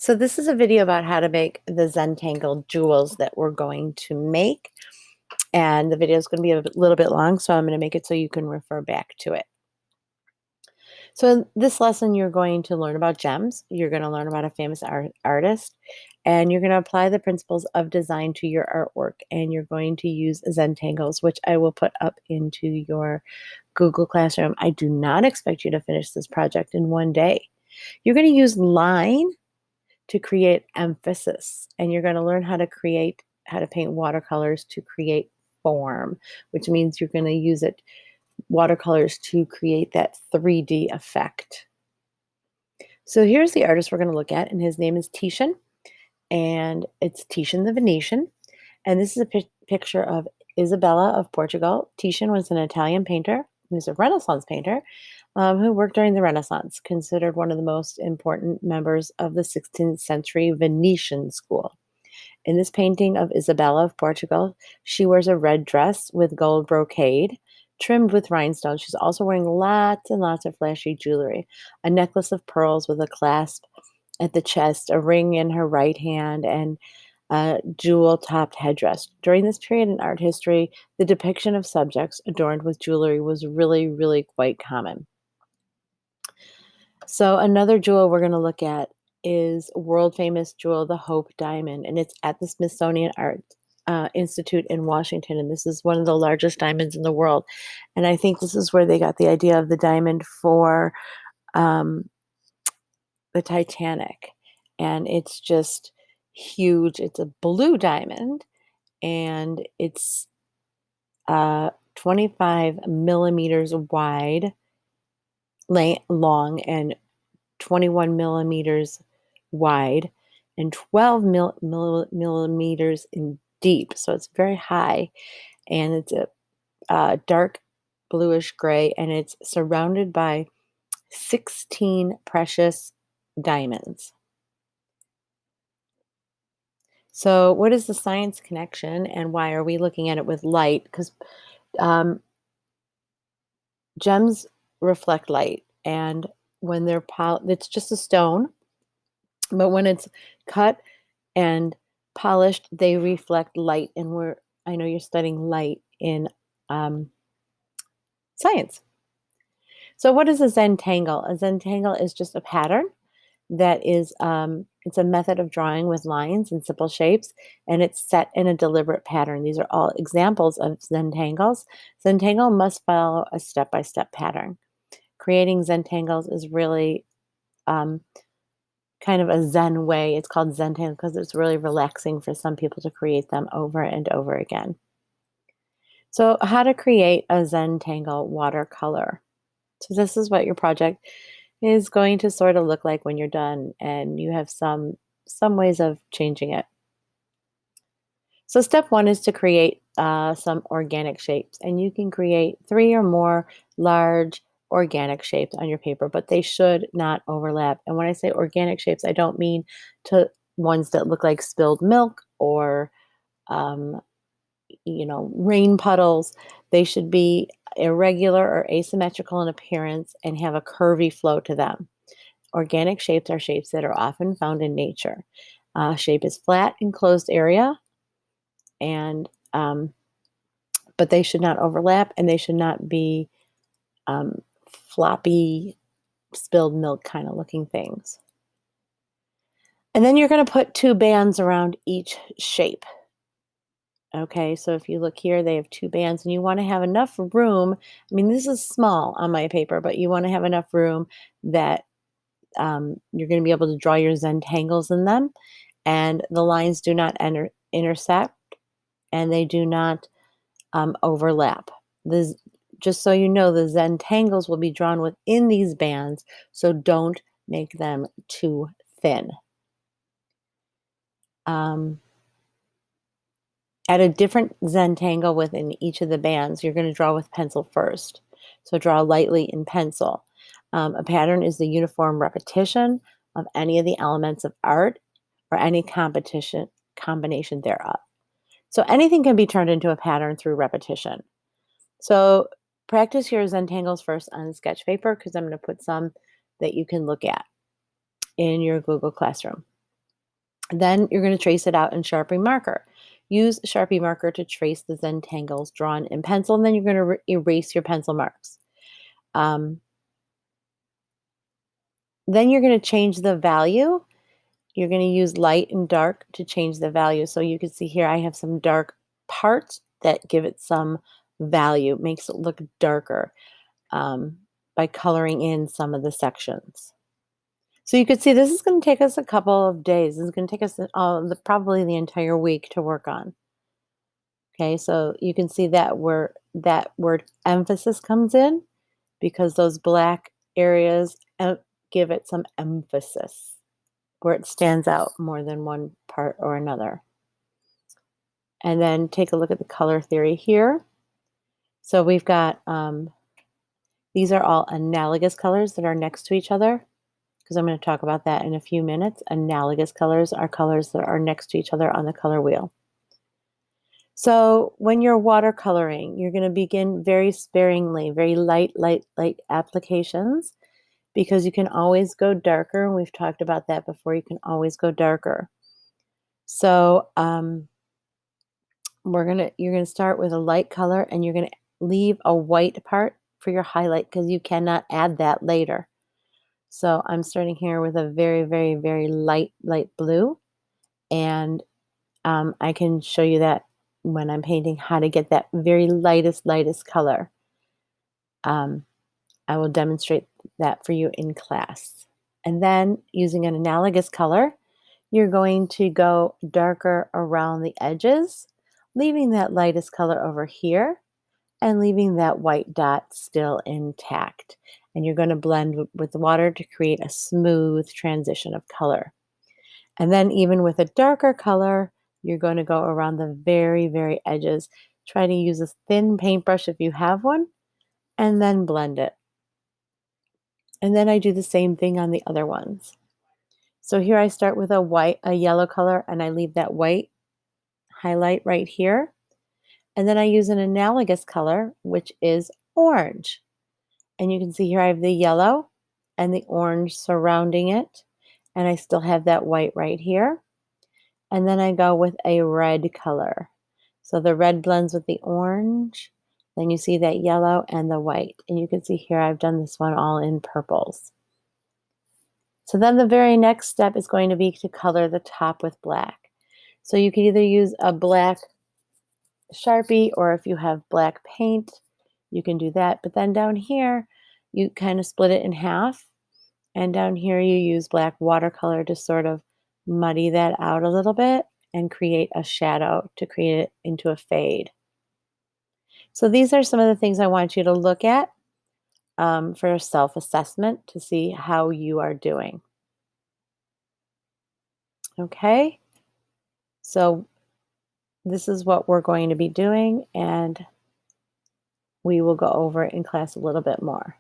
So this is a video about how to make the Zentangle jewels that we're going to make. And the video is going to be a little bit long, so I'm going to make it so you can refer back to it. So in this lesson, you're going to learn about gems. You're going to learn about a famous artist, and you're going to apply the principles of design to your artwork. And you're going to use Zentangles, which I will put up into your Google Classroom. I do not expect you to finish this project in one day. You're going to use line to create emphasis, and you're going to learn how to paint watercolors to create form, which means you're going to use watercolors to create that 3D effect. So here's the artist we're going to look at, and his name is Titian, and it's Titian the Venetian. And this is a picture of Isabella of Portugal. Titian was an Italian painter. He was a Renaissance painter who worked during the Renaissance, considered one of the most important members of the 16th century Venetian school. In this painting of Isabella of Portugal, she wears a red dress with gold brocade trimmed with rhinestones. She's also wearing lots and lots of flashy jewelry, a necklace of pearls with a clasp at the chest, a ring in her right hand, and a jewel-topped headdress. During this period in art history, the depiction of subjects adorned with jewelry was really, really quite common. So another jewel we're going to look at is world famous jewel, the Hope Diamond, and it's at the Smithsonian Art Institute in Washington. And this is one of the largest diamonds in the world. And I think this is where they got the idea of the diamond for um, the Titanic. And it's just huge. It's a blue diamond, and it's 25 millimeters wide, long, and 21 millimeters wide, and 12 millimeters in deep. So it's very high, and it's a dark bluish gray, and it's surrounded by 16 precious diamonds. So what is the science connection, and why are we looking at it with light? Because um, gems reflect light, and when it's just a stone, but when it's cut and polished, they reflect light. And I know you're studying light in um, science. So what is a Zentangle? A Zentangle is just a pattern that is, it's a method of drawing with lines and simple shapes, and it's set in a deliberate pattern. These are all examples of Zentangles. Zentangle must follow a step-by-step pattern. Creating Zentangles is really um, kind of a Zen way. It's called Zentangle because it's really relaxing for some people to create them over and over again. So how to create a Zentangle watercolor. So this is what your project is going to sort of look like when you're done, and you have some ways of changing it. So step one is to create some organic shapes, and you can create 3 or more large organic shapes on your paper, but they should not overlap. And when I say organic shapes, I don't mean to ones that look like spilled milk or um, rain puddles. They should be irregular or asymmetrical in appearance and have a curvy flow to them. Organic shapes are shapes that are often found in nature. Shape is flat, enclosed area, and but they should not overlap, and they should not be um, floppy, spilled milk kind of looking things. And then you're going to put 2 bands around each shape. Okay, so if you look here, they have 2 bands, and you want to have enough room. I mean, this is small on my paper, but you want to have enough room that you're going to be able to draw your Zentangles in them, and the lines do not intersect, and they do not overlap. Just so you know, the Zentangles will be drawn within these bands, so don't make them too thin. Add a different Zentangle within each of the bands. You're going to draw with pencil first. So draw lightly in pencil. A pattern is the uniform repetition of any of the elements of art or any combination thereof. So anything can be turned into a pattern through repetition. So practice your Zentangles first on sketch paper, because I'm going to put some that you can look at in your Google Classroom. Then you're going to trace it out in Sharpie marker. Use Sharpie marker to trace the Zentangles drawn in pencil, and then you're going to erase your pencil marks. Then you're going to change the value. You're going to use light and dark to change the value. So you can see here I have some dark parts that give it some value, makes it look darker by coloring in some of the sections. So you could see this is going to take us a couple of days. This is going to take us probably the entire week to work on. Okay, so you can see that where that word emphasis comes in because those black areas give it some emphasis where it stands out more than one part or another. And then take a look at the color theory here. So we've got, these are all analogous colors that are next to each other, because I'm going to talk about that in a few minutes. Analogous colors are colors that are next to each other on the color wheel. So when you're watercoloring, you're going to begin very sparingly, very light applications, because you can always go darker. And we've talked about that before. You can always go darker. So you're gonna start with a light color, and you're gonna leave a white part for your highlight because you cannot add that later. So I'm starting here with a very, very, very light blue, and I can show you that when I'm painting how to get that very lightest color. I will demonstrate that for you in class. And then using an analogous color, you're going to go darker around the edges, leaving that lightest color over here and leaving that white dot still intact. And you're going to blend with the water to create a smooth transition of color. And then even with a darker color, you're going to go around the very, very edges. Try to use a thin paintbrush if you have one, and then blend it. And then I do the same thing on the other ones. So here I start with a yellow color, and I leave that white highlight right here. And then I use an analogous color, which is orange. And you can see here I have the yellow and the orange surrounding it. And I still have that white right here. And then I go with a red color. So the red blends with the orange. Then you see that yellow and the white. And you can see here I've done this one all in purples. So then the very next step is going to be to color the top with black. So you can either use a black Sharpie, or if you have black paint, you can do that. But then down here, you kind of split it in half. And down here, you use black watercolor to sort of muddy that out a little bit and create a shadow to create it into a fade. So these are some of the things I want you to look at for self-assessment to see how you are doing. Okay, so this is what we're going to be doing, and we will go over it in class a little bit more.